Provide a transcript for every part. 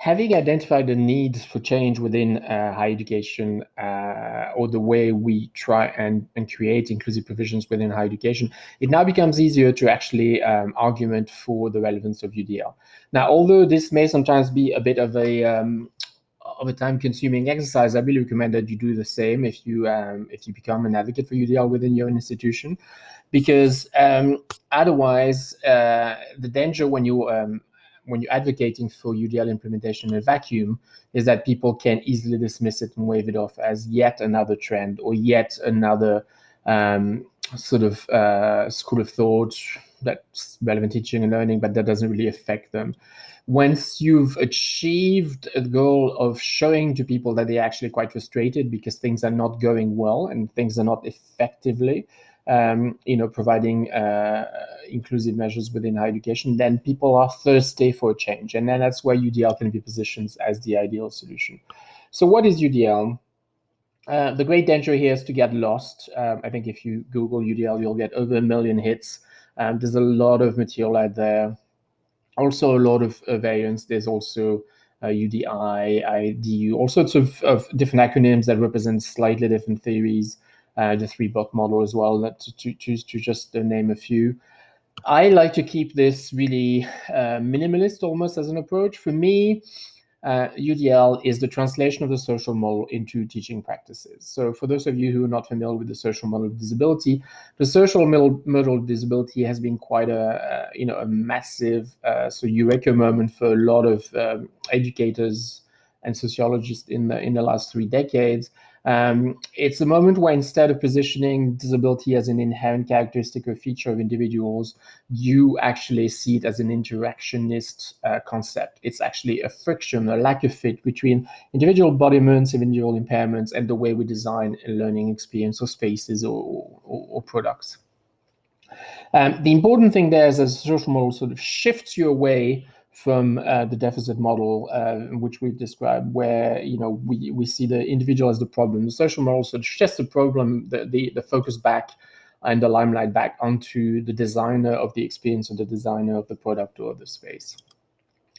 having identified the need for change within higher education, or the way we try and create inclusive provisions within higher education, it now becomes easier to actually argument for the relevance of UDL. Now, although this may sometimes be a bit of a time-consuming exercise, I really recommend that you do the same if you become an advocate for UDL within your institution, because otherwise, the danger when you're advocating for UDL implementation in a vacuum is that people can easily dismiss it and wave it off as yet another trend or yet another sort of school of thought that's relevant teaching and learning, but that doesn't really affect them. Once you've achieved a goal of showing to people that they're actually quite frustrated because things are not going well and things are not effectively providing inclusive measures within higher education, then people are thirsty for a change. And then that's where UDL can be positioned as the ideal solution. So what is UDL? The great danger here is to get lost. I think if you Google UDL, you'll get over 1 million hits. There's a lot of material out there. Also a lot of variants. There's also UDI, IDU, all sorts of different acronyms that represent slightly different theories. The 3-block model as well, to just name a few. I like to keep this really minimalist almost as an approach. For me, UDL is the translation of the social model into teaching practices. So for those of you who are not familiar with the social model of disability, the social model of disability has been quite a massive eureka moment for a lot of educators and sociologists in the last 3 decades. It's a moment where instead of positioning disability as an inherent characteristic or feature of individuals, you actually see it as an interactionist concept. It's actually a friction, a lack of fit between individual embodiments, individual impairments, and the way we design a learning experience or spaces or products. The important thing there is that the social model sort of shifts you away from the deficit model, which we've described, where we see the individual as the problem. The social model sort of shifts the problem, the focus back and the limelight back onto the designer of the experience or the designer of the product or the space.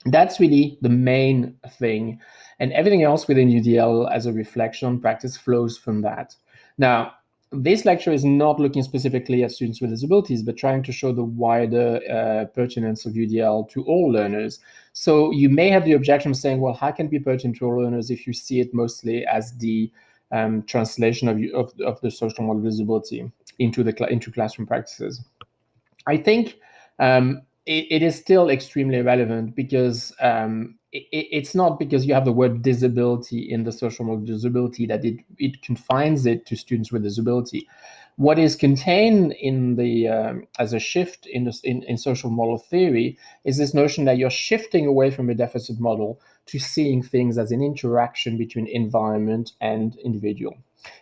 That's really the main thing, and everything else within UDL as a reflection on practice flows from that. Now, this lecture is not looking specifically at students with disabilities, but trying to show the wider pertinence of UDL to all learners. So you may have the objection of saying, well, how can it be pertinent to all learners if you see it mostly as the translation of the social model of disability into classroom practices? I think it is still extremely relevant because it's not because you have the word disability in the social model of disability that it confines it to students with disability. What is contained in the as a shift in social model theory is this notion that you're shifting away from a deficit model to seeing things as an interaction between environment and individual.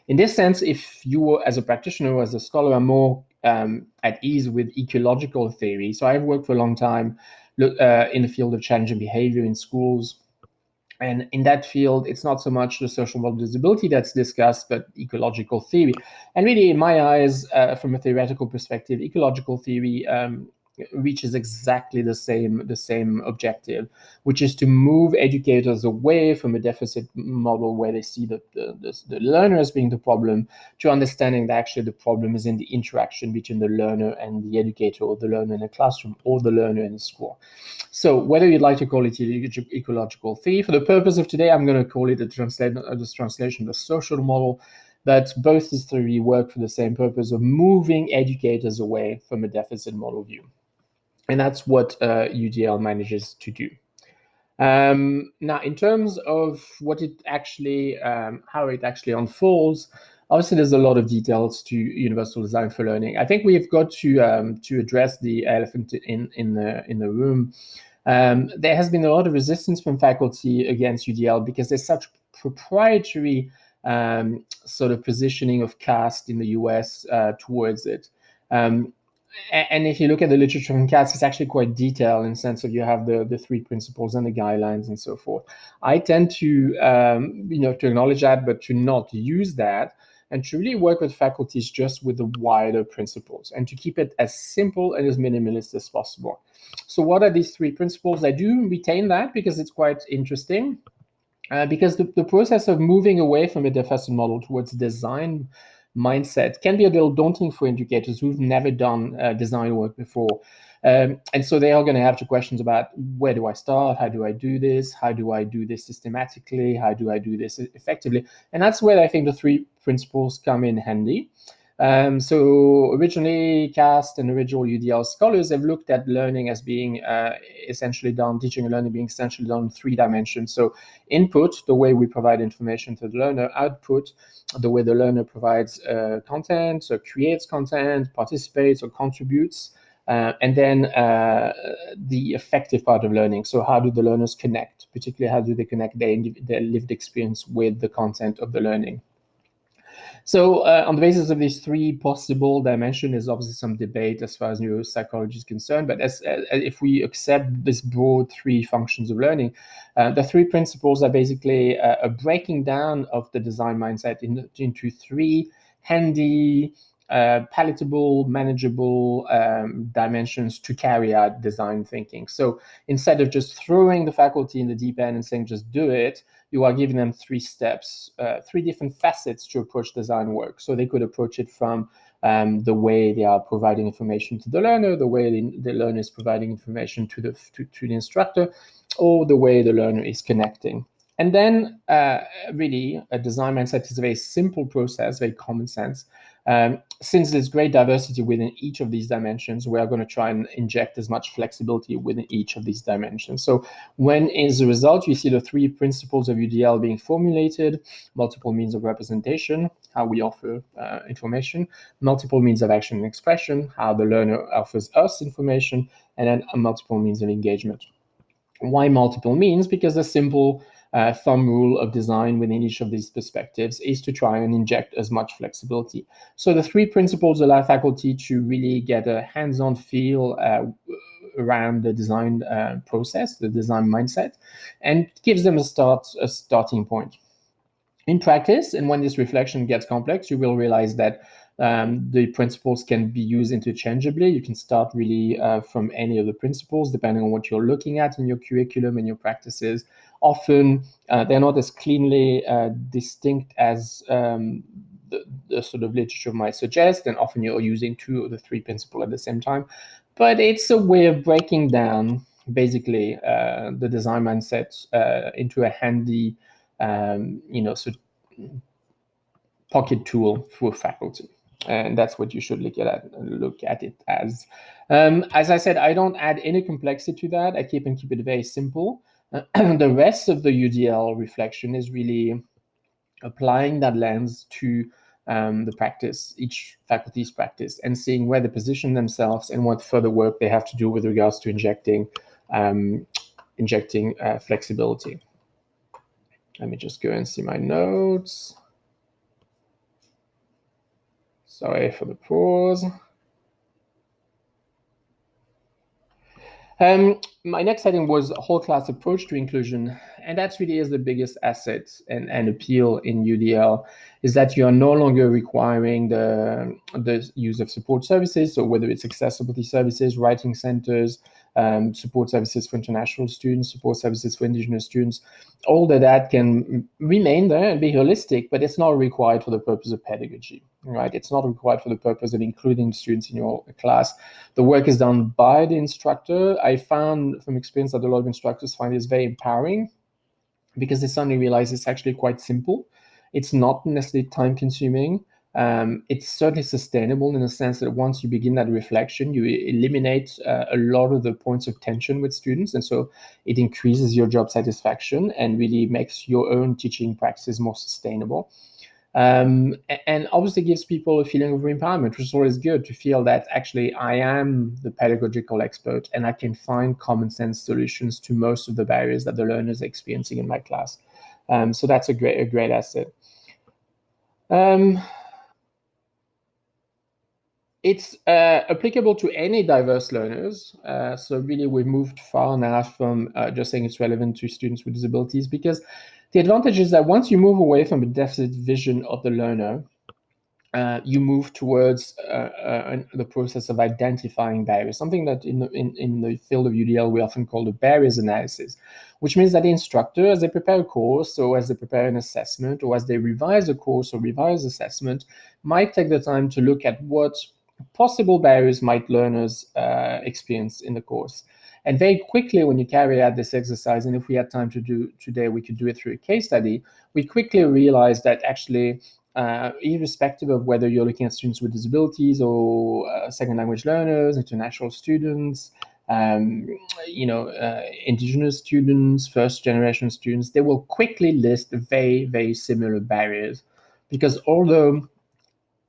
In this sense, if you as a practitioner or as a scholar are more at ease with ecological theory. So I've worked for a long time in the field of challenging behavior in schools. And in that field, it's not so much the social model of disability that's discussed, but ecological theory. And really, in my eyes, from a theoretical perspective, ecological theory reaches exactly the same objective, which is to move educators away from a deficit model where they see the learner as being the problem, to understanding that actually the problem is in the interaction between the learner and the educator, or the learner in a classroom, or the learner in a school. So whether you'd like to call it ecological theory, for the purpose of today, I'm going to call it this translation of the social model. But both these theory work for the same purpose of moving educators away from a deficit model view. And that's what UDL manages to do. Now, in terms of what it actually, how it actually unfolds, obviously there's a lot of details to universal design for learning. I think we've got to address the elephant in the room. There has been a lot of resistance from faculty against UDL because there's such proprietary sort of positioning of CAST in the US towards it. And if you look at the literature from CAST, it's actually quite detailed in the sense of you have the 3 principles and the guidelines and so forth. I tend to, to acknowledge that, but to not use that, and to really work with faculties just with the wider principles and to keep it as simple and as minimalist as possible. So what are these 3 principles? I do retain that because it's quite interesting. Because the process of moving away from a deficit model towards design mindset can be a little daunting for educators who've never done design work before. And so they are going to have questions about, where do I start? How do I do this? How do I do this systematically? How do I do this effectively? And that's where I think the 3 principles come in handy. So originally, CAST and original UDL scholars have looked at learning as being essentially done, teaching and learning being essentially done in 3 dimensions. So input, the way we provide information to the learner; output, the way the learner provides content, so creates content, participates or contributes; and then the effective part of learning. So how do the learners connect? Particularly, how do they connect their lived experience with the content of the learning? So on the basis of these 3 possible dimensions, there's obviously some debate as far as neuropsychology is concerned. But if we accept this broad 3 functions of learning, the 3 principles are basically a breaking down of the design mindset into 3 handy, palatable, manageable dimensions to carry out design thinking. So instead of just throwing the faculty in the deep end and saying, just do it, you are giving them 3 steps, 3 different facets to approach design work. So they could approach it from the way they are providing information to the learner, the way the learner is providing information to the instructor, or the way the learner is connecting. And then really, a design mindset is a very simple process, very common sense. Since there's great diversity within each of these dimensions, we are going to try and inject as much flexibility within each of these dimensions. So when, as a result, you see the 3 principles of UDL being formulated: multiple means of representation, how we offer information; multiple means of action and expression, how the learner offers us information; and then multiple means of engagement. Why multiple means? Because the simple thumb rule of design within each of these perspectives is to try and inject as much flexibility. So the 3 principles allow faculty to really get a hands-on feel around the design process, the design mindset, and gives them a starting point. In practice, and when this reflection gets complex, you will realize that the principles can be used interchangeably. You can start really from any of the principles, depending on what you're looking at in your curriculum and your practices. Often, they're not as cleanly distinct as the sort of literature might suggest, and often you're using 2 of the 3 principles at the same time. But it's a way of breaking down, basically, the design mindset into a handy, sort of pocket tool for faculty. And that's what you should look at it as. As I said, I don't add any complexity to that. I keep it very simple. The rest of the UDL reflection is really applying that lens to the practice, each faculty's practice, and seeing where they position themselves and what further work they have to do with regards to injecting flexibility. Let me just go and see my notes. Sorry for the pause. My next heading was whole class approach to inclusion, and that really is the biggest asset and appeal in UDL, is that you are no longer requiring the use of support services, so whether it's accessibility services, writing centers, support services for international students, support services for Indigenous students. All of that can remain there and be holistic, but it's not required for the purpose of pedagogy, right? It's not required for the purpose of including students in your class. The work is done by the instructor. I found from experience that a lot of instructors find this very empowering, because they suddenly realize it's actually quite simple. It's not necessarily time-consuming. It's certainly sustainable in the sense that once you begin that reflection, you eliminate a lot of the points of tension with students. And so it increases your job satisfaction and really makes your own teaching practices more sustainable. And obviously gives people a feeling of empowerment, which is always good to feel that actually I am the pedagogical expert and I can find common sense solutions to most of the barriers that the learners are experiencing in my class. So that's a great asset. It's applicable to any diverse learners. So really, we've moved far now from just saying it's relevant to students with disabilities, because the advantage is that once you move away from a deficit vision of the learner, you move towards the process of identifying barriers, something that in the field of UDL we often call the barriers analysis, which means that the instructor, as they prepare a course, or as they prepare an assessment, or as they revise a course or revise assessment, might take the time to look at what possible barriers might learners experience in the course. And very quickly, when you carry out this exercise, and if we had time to do today, we could do it through a case study, we quickly realize that actually, irrespective of whether you're looking at students with disabilities or second language learners, international students, indigenous students, first generation students, they will quickly list very, very similar barriers, because although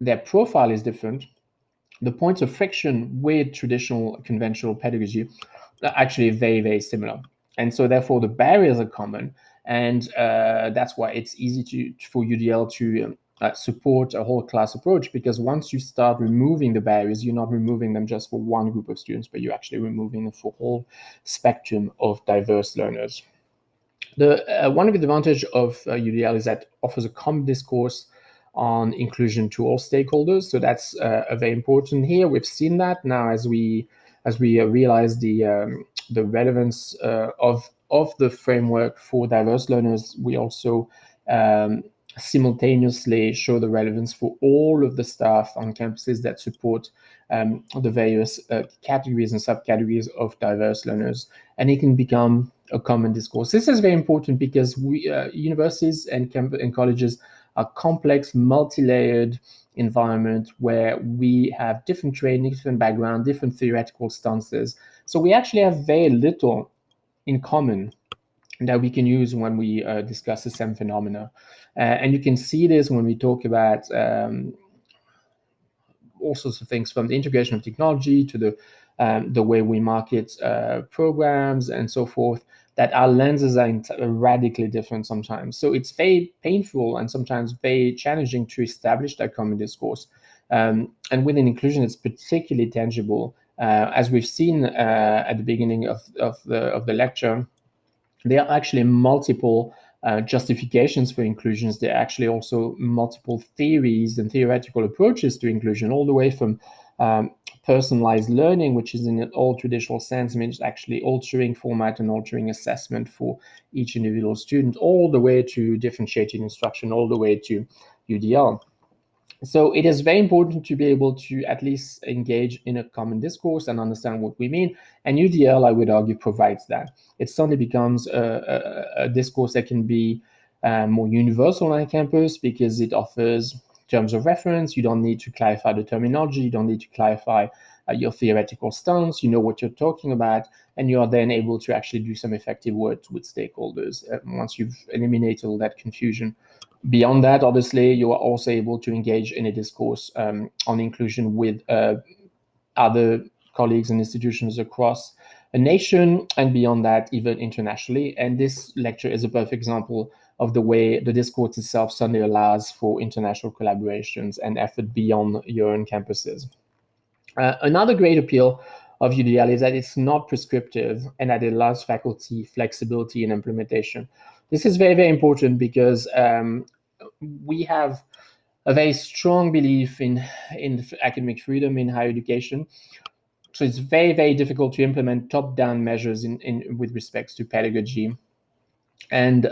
their profile is different, the points of friction with traditional conventional pedagogy are actually very, very similar. And so therefore the barriers are common. And that's why it's easy for UDL to support a whole class approach, because once you start removing the barriers, you're not removing them just for one group of students, but you're actually removing them for a whole spectrum of diverse learners. One of the advantages of UDL is that it offers a common discourse on inclusion to all stakeholders. So that's very important here. We've seen that now as we realize the relevance of the framework for diverse learners. We also simultaneously show the relevance for all of the staff on campuses that support the various categories and subcategories of diverse learners, and it can become a common discourse. This is very important because universities and colleges are complex, multi-layered environment where we have different training, different background, different theoretical stances. So we actually have very little in common that we can use when we discuss the same phenomena. And you can see this when we talk about all sorts of things, from the integration of technology to the way we market programs and so forth, that our lenses are radically different sometimes. So it's very painful and sometimes very challenging to establish that common discourse. And within inclusion, it's particularly tangible. As we've seen at the beginning of the lecture, there are actually multiple justifications for inclusions. There are actually also multiple theories and theoretical approaches to inclusion, all the way from personalized learning, which is in an old traditional sense, means actually altering format and altering assessment for each individual student, all the way to differentiated instruction, all the way to UDL. So it is very important to be able to at least engage in a common discourse and understand what we mean. And UDL, I would argue, provides that. It suddenly becomes a discourse that can be more universal on campus, because it offers terms of reference. You don't need to clarify the terminology. You don't need to clarify your theoretical stance. You know what you're talking about, and you are then able to actually do some effective work with stakeholders once you've eliminated all that confusion. Beyond that, obviously, you are also able to engage in a discourse on inclusion with other colleagues and institutions across a nation, and beyond that, even internationally. And this lecture is a perfect example of the way the discourse itself suddenly allows for international collaborations and effort beyond your own campuses. Another great appeal of UDL is that it's not prescriptive and that it allows faculty flexibility in implementation. This is very, very important because we have a very strong belief in academic freedom in higher education. So it's very, very difficult to implement top-down measures with respect to pedagogy. And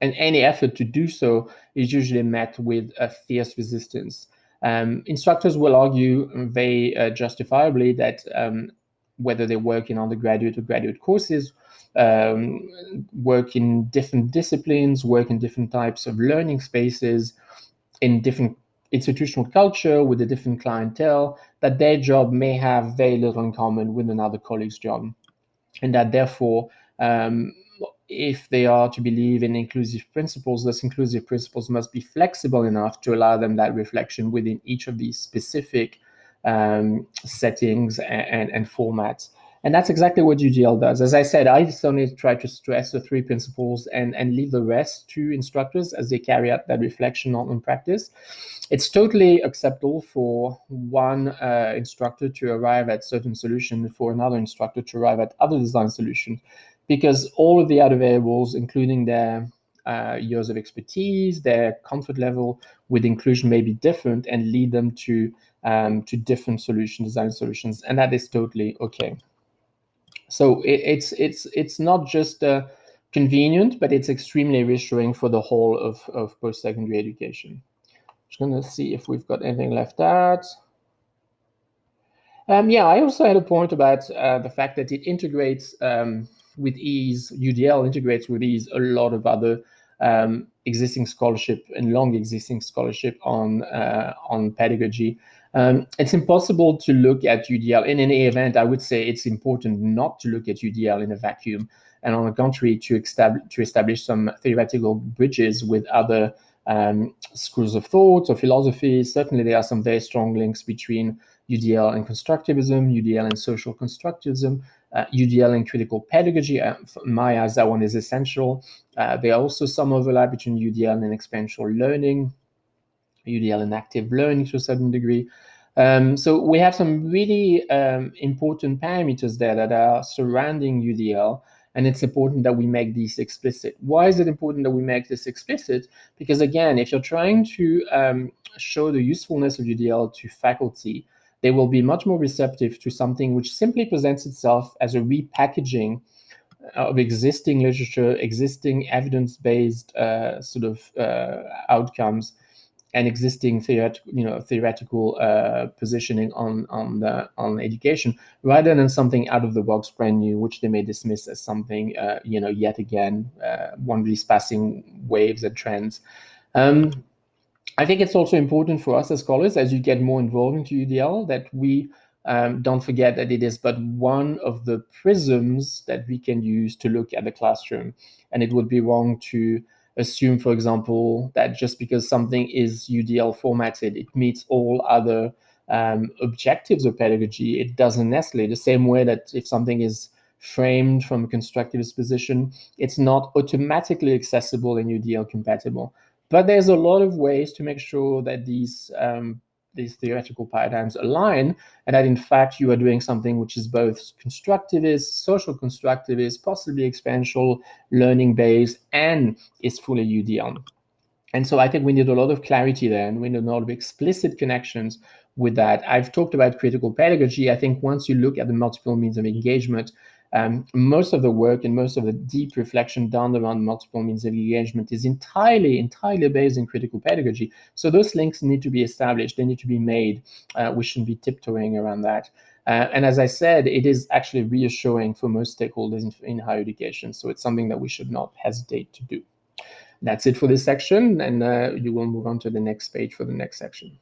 any effort to do so is usually met with a fierce resistance. Instructors will argue very justifiably that whether they work in undergraduate or graduate courses, work in different disciplines, work in different types of learning spaces, in different institutional culture, with a different clientele, that their job may have very little in common with another colleague's job. And that therefore, if they are to believe in inclusive principles, those inclusive principles must be flexible enough to allow them that reflection within each of these specific settings and formats. And that's exactly what UDL does. As I said, I only try to stress the three principles and leave the rest to instructors as they carry out that reflection on practice. It's totally acceptable for one instructor to arrive at certain solution, for another instructor to arrive at other design solutions, because all of the other variables, including their years of expertise, their comfort level with inclusion may be different and lead them to different design solutions, and that is totally okay. So it's not just convenient, but it's extremely reassuring for the whole of post-secondary education. Just gonna see if we've got anything left out. Yeah, I also had a point about the fact that it integrates with ease, UDL integrates with ease a lot of other existing scholarship and long existing scholarship on pedagogy. It's impossible to look at UDL in any event. I would say it's important not to look at UDL in a vacuum, and on the contrary, to establish some theoretical bridges with other schools of thought or philosophies. Certainly, there are some very strong links between UDL and constructivism, UDL and social constructivism, UDL and critical pedagogy. In my eyes, that one is essential. There are also some overlap between UDL and experiential learning, UDL and active learning to a certain degree. So we have some really important parameters there that are surrounding UDL, and it's important that we make these explicit. Why is it important that we make this explicit? Because again, if you're trying to show the usefulness of UDL to faculty, they will be much more receptive to something which simply presents itself as a repackaging of existing literature, existing evidence-based outcomes, and existing theoretical positioning on education, rather than something out of the box, brand new, which they may dismiss as something yet again one of these passing waves and trends. I think it's also important for us as scholars, as you get more involved into UDL, that we don't forget that it is but one of the prisms that we can use to look at the classroom. And it would be wrong to assume, for example, that just because something is UDL formatted, it meets all other objectives of pedagogy. It doesn't necessarily. The same way that if something is framed from a constructivist position, it's not automatically accessible and UDL compatible. But there's a lot of ways to make sure that these theoretical paradigms align, and that in fact you are doing something which is both constructivist, social constructivist, possibly experiential learning based, and is fully UDL. And so I think we need a lot of clarity there, and we need a lot of explicit connections with that. I've talked about critical pedagogy. I think once you look at the multiple means of engagement, most of the work and most of the deep reflection done around multiple means of engagement is entirely based in critical pedagogy. So those links need to be established. They need to be made. We shouldn't be tiptoeing around that. And as I said, it is actually reassuring for most stakeholders in higher education. So it's something that we should not hesitate to do. That's it for this section, and you will move on to the next page for the next section.